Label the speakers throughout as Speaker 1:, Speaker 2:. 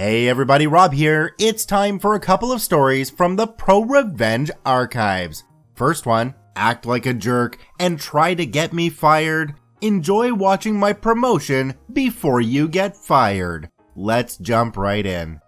Speaker 1: Hey everybody, Rob here. It's time for a couple of stories from the ProRevenge archives. First one, act like a jerk and try to get me fired. Enjoy watching my promotion before you get fired. Let's jump right in.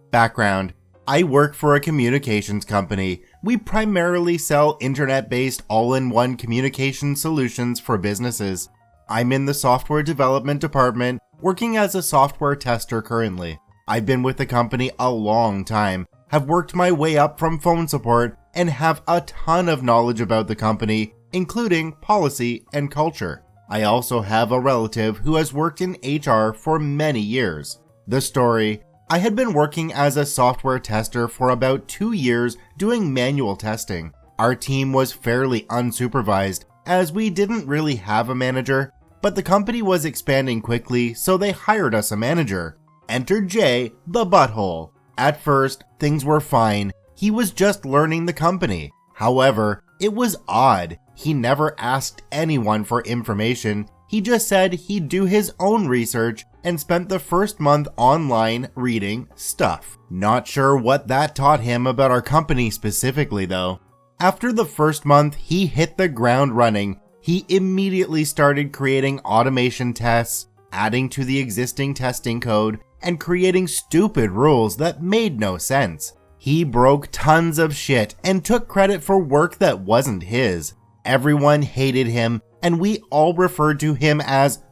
Speaker 1: Background. I work for a communications company. We primarily sell internet-based all-in-one communication solutions for businesses. I'm in the software development department, working as a software tester currently. I've been with the company a long time, have worked my way up from phone support, and have a ton of knowledge about the company, including policy and culture. I also have a relative who has worked in HR for many years. The story: I had been working as a software tester for about 2 years doing manual testing. Our team was fairly unsupervised as we didn't really have a manager, but the company was expanding quickly, so they hired us a manager. Enter Jay, the butthole. At first, things were fine. He was just learning the company. However, it was odd. He never asked anyone for information. He just said he'd do his own research and spent the first month online reading stuff. Not sure what that taught him about our company specifically though. After the first month, he hit the ground running. He immediately started creating automation tests, adding to the existing testing code, and creating stupid rules that made no sense. He broke tons of shit and took credit for work that wasn't his. Everyone hated him, and we all referred to him as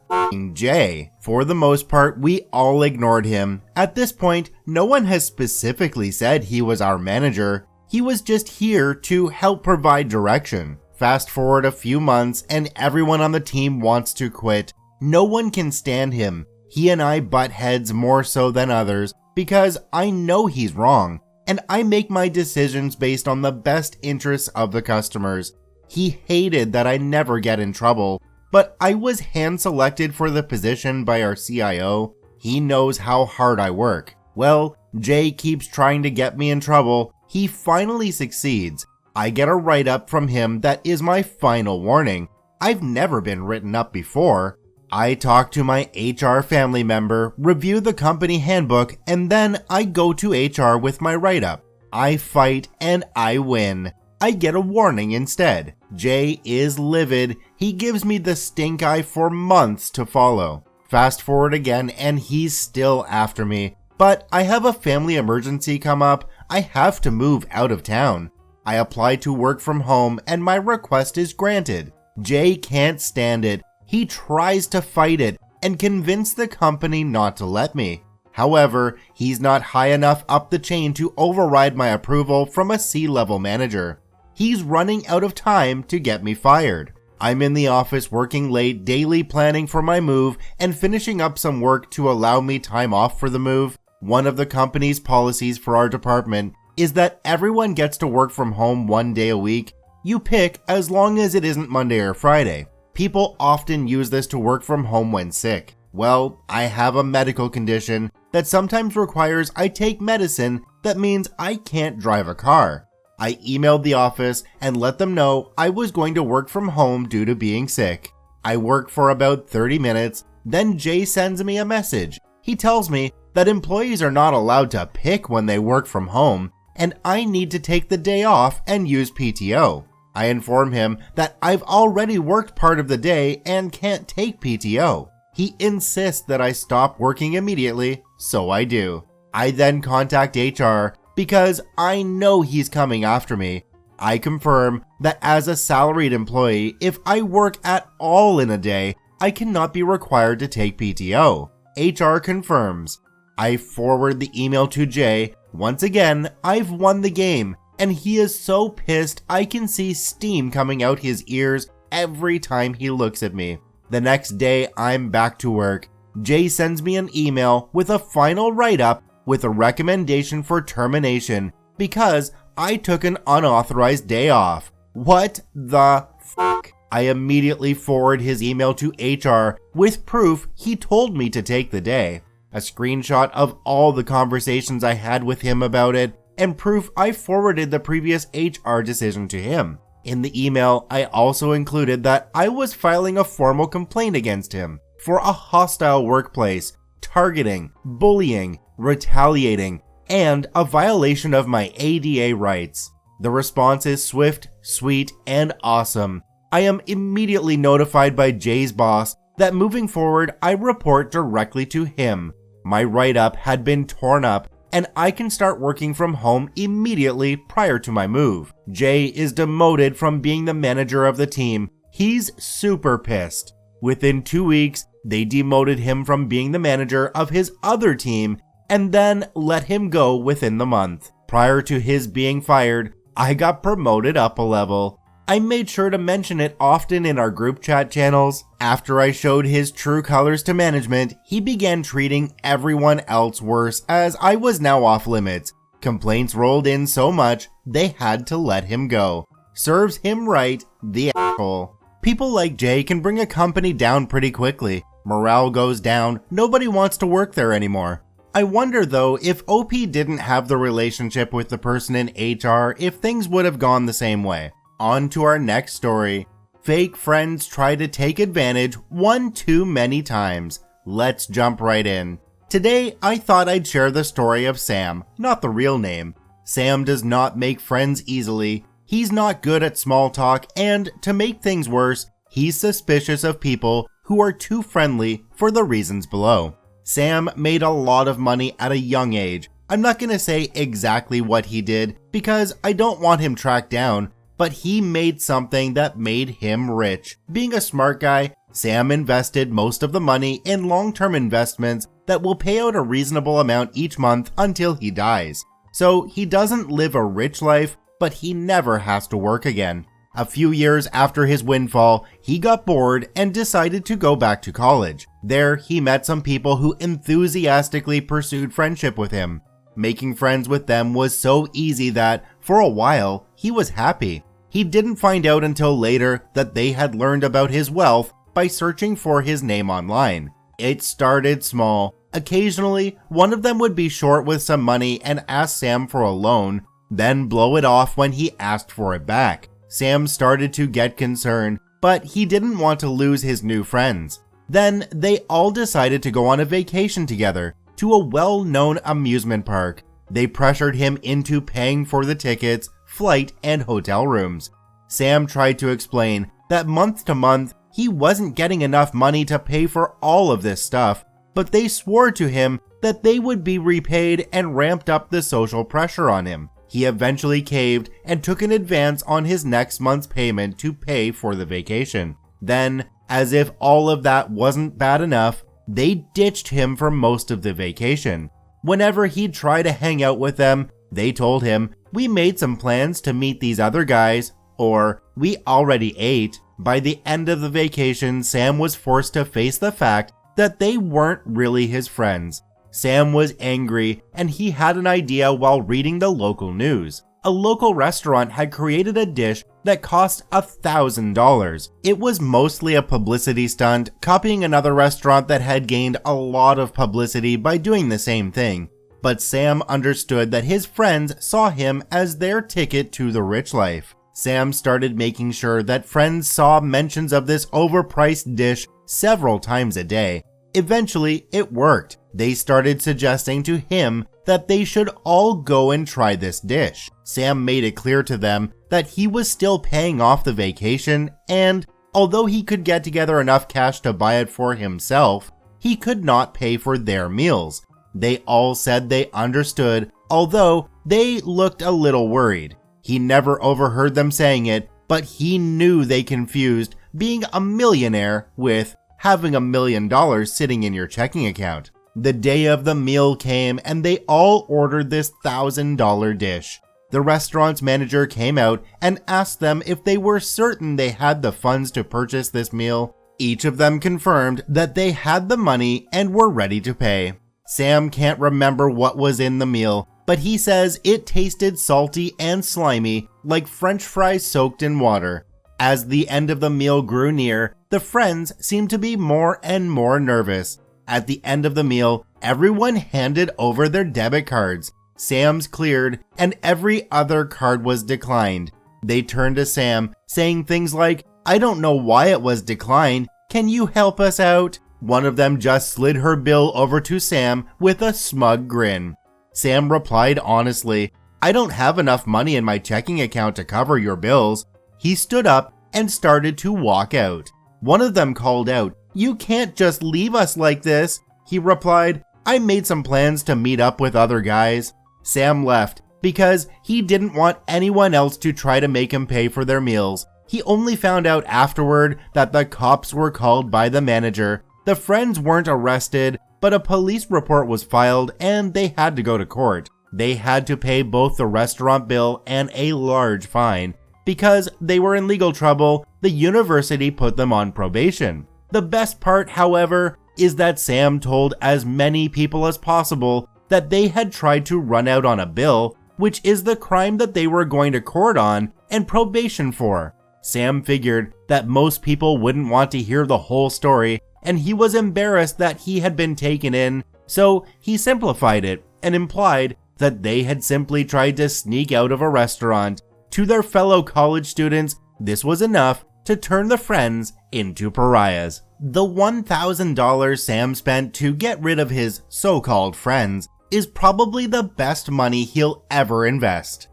Speaker 1: Jay. For the most part, we all ignored him. At this point, no one has specifically said he was our manager. He was just here to help provide direction. Fast forward a few months and everyone on the team wants to quit. No one can stand him. He and I butt heads more so than others because I know he's wrong, and I make my decisions based on the best interests of the customers. He hated that I never get in trouble, but I was hand selected for the position by our CIO. He knows how hard I work. Well, Jay keeps trying to get me in trouble. He finally succeeds. I get a write-up from him that is my final warning. I've never been written up before. I talk to my HR family member, review the company handbook, and then I go to HR with my write-up. I fight and I win. I get a warning instead. Jay is livid. He gives me the stink eye for months to follow. Fast forward again and he's still after me. But I have a family emergency come up. I have to move out of town. I apply to work from home and my request is granted. Jay can't stand it. He tries to fight it and convince the company not to let me. However, he's not high enough up the chain to override my approval from a C-level manager. He's running out of time to get me fired. I'm in the office working late, daily planning for my move and finishing up some work to allow me time off for the move. One of the company's policies for our department is that everyone gets to work from home 1 day a week. You pick as long as it isn't Monday or Friday. People often use this to work from home when sick. Well, I have a medical condition that sometimes requires I take medicine that means I can't drive a car. I emailed the office and let them know I was going to work from home due to being sick. I work for about 30 minutes, then Jay sends me a message. He tells me that employees are not allowed to pick when they work from home, and I need to take the day off and use PTO. I inform him that I've already worked part of the day and can't take PTO. He insists that I stop working immediately, so I do. I then contact HR because I know he's coming after me. I confirm that as a salaried employee, if I work at all in a day, I cannot be required to take PTO. HR confirms. I forward the email to Jay. Once again, I've won the game, and he is so pissed I can see steam coming out his ears every time he looks at me. The next day, I'm back to work. Jay sends me an email with a final write-up with a recommendation for termination because I took an unauthorized day off. What the fuck? I immediately forward his email to HR with proof he told me to take the day, a screenshot of all the conversations I had with him about it, and proof I forwarded the previous HR decision to him. In the email, I also included that I was filing a formal complaint against him for a hostile workplace, targeting, bullying, retaliating, and a violation of my ADA rights. The response is swift, sweet, and awesome. I am immediately notified by Jay's boss that moving forward I report directly to him. My write-up had been torn up and I can start working from home immediately prior to my move. Jay is demoted from being the manager of the team. He's super pissed. Within 2 weeks, they demoted him from being the manager of his other team and then let him go within the month. Prior to his being fired, I got promoted up a level. I made sure to mention it often in our group chat channels. After I showed his true colors to management, he began treating everyone else worse as I was now off limits. Complaints rolled in so much, they had to let him go. Serves him right, the asshole. People like Jay can bring a company down pretty quickly. Morale goes down, nobody wants to work there anymore. I wonder though if OP didn't have the relationship with the person in HR, if things would have gone the same way. On to our next story. Fake friends try to take advantage one too many times. Let's jump right in. Today, I thought I'd share the story of Sam, not the real name. Sam does not make friends easily. He's not good at small talk, and to make things worse, he's suspicious of people who are too friendly for the reasons below. Sam made a lot of money at a young age. I'm not gonna say exactly what he did because I don't want him tracked down, but he made something that made him rich. Being a smart guy, Sam invested most of the money in long-term investments that will pay out a reasonable amount each month until he dies. So he doesn't live a rich life, but he never has to work again. A few years after his windfall, he got bored and decided to go back to college. There, he met some people who enthusiastically pursued friendship with him. Making friends with them was so easy that, for a while, he was happy. He didn't find out until later that they had learned about his wealth by searching for his name online. It started small. Occasionally, one of them would be short with some money and ask Sam for a loan, then blow it off when he asked for it back. Sam started to get concerned, but he didn't want to lose his new friends. Then they all decided to go on a vacation together to a well-known amusement park. They pressured him into paying for the tickets, flight, and hotel rooms. Sam tried to explain that month to month, he wasn't getting enough money to pay for all of this stuff, but they swore to him that they would be repaid and ramped up the social pressure on him. He eventually caved and took an advance on his next month's payment to pay for the vacation. Then, as if all of that wasn't bad enough, they ditched him for most of the vacation. Whenever he'd try to hang out with them, they told him, "We made some plans to meet these other guys," or "We already ate." By the end of the vacation, Sam was forced to face the fact that they weren't really his friends. Sam was angry, and he had an idea while reading the local news. A local restaurant had created a dish that cost $1,000. It was mostly a publicity stunt, copying another restaurant that had gained a lot of publicity by doing the same thing. But Sam understood that his friends saw him as their ticket to the rich life. Sam started making sure that friends saw mentions of this overpriced dish several times a day. Eventually, it worked. They started suggesting to him that they should all go and try this dish. Sam made it clear to them that he was still paying off the vacation, and although he could get together enough cash to buy it for himself, he could not pay for their meals. They all said they understood, although they looked a little worried. He never overheard them saying it, but he knew they confused being a millionaire with having $1 million sitting in your checking account. The day of the meal came and they all ordered this $1,000 dish. The restaurant's manager came out and asked them if they were certain they had the funds to purchase this meal. Each of them confirmed that they had the money and were ready to pay. Sam can't remember what was in the meal, but he says it tasted salty and slimy like French fries soaked in water. As the end of the meal grew near, the friends seemed to be more and more nervous. At the end of the meal, everyone handed over their debit cards. Sam's cleared, and every other card was declined. They turned to Sam, saying things like, "I don't know why it was declined. Can you help us out?" One of them just slid her bill over to Sam with a smug grin. Sam replied honestly, "I don't have enough money in my checking account to cover your bills." He stood up and started to walk out. One of them called out, "You can't just leave us like this." He replied, "I made some plans to meet up with other guys." Sam left because he didn't want anyone else to try to make him pay for their meals. He only found out afterward that the cops were called by the manager. The friends weren't arrested, but a police report was filed and they had to go to court. They had to pay both the restaurant bill and a large fine. Because they were in legal trouble, the university put them on probation. The best part, however, is that Sam told as many people as possible that they had tried to run out on a bill, which is the crime that they were going to court on and probation for. Sam figured that most people wouldn't want to hear the whole story, and he was embarrassed that he had been taken in, so he simplified it and implied that they had simply tried to sneak out of a restaurant. To their fellow college students, this was enough to turn the friends into pariahs. The $1,000 Sam spent to get rid of his so-called friends is probably the best money he'll ever invest.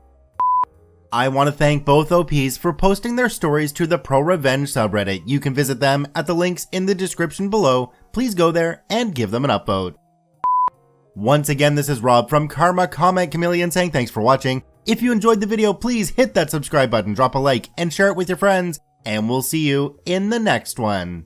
Speaker 1: I want to thank both OPs for posting their stories to the ProRevenge subreddit. You can visit them at the links in the description below. Please go there and give them an upvote. Once again, this is Rob from Karma Comment Chameleon saying thanks for watching. If you enjoyed the video, please hit that subscribe button, drop a like, and share it with your friends, and we'll see you in the next one.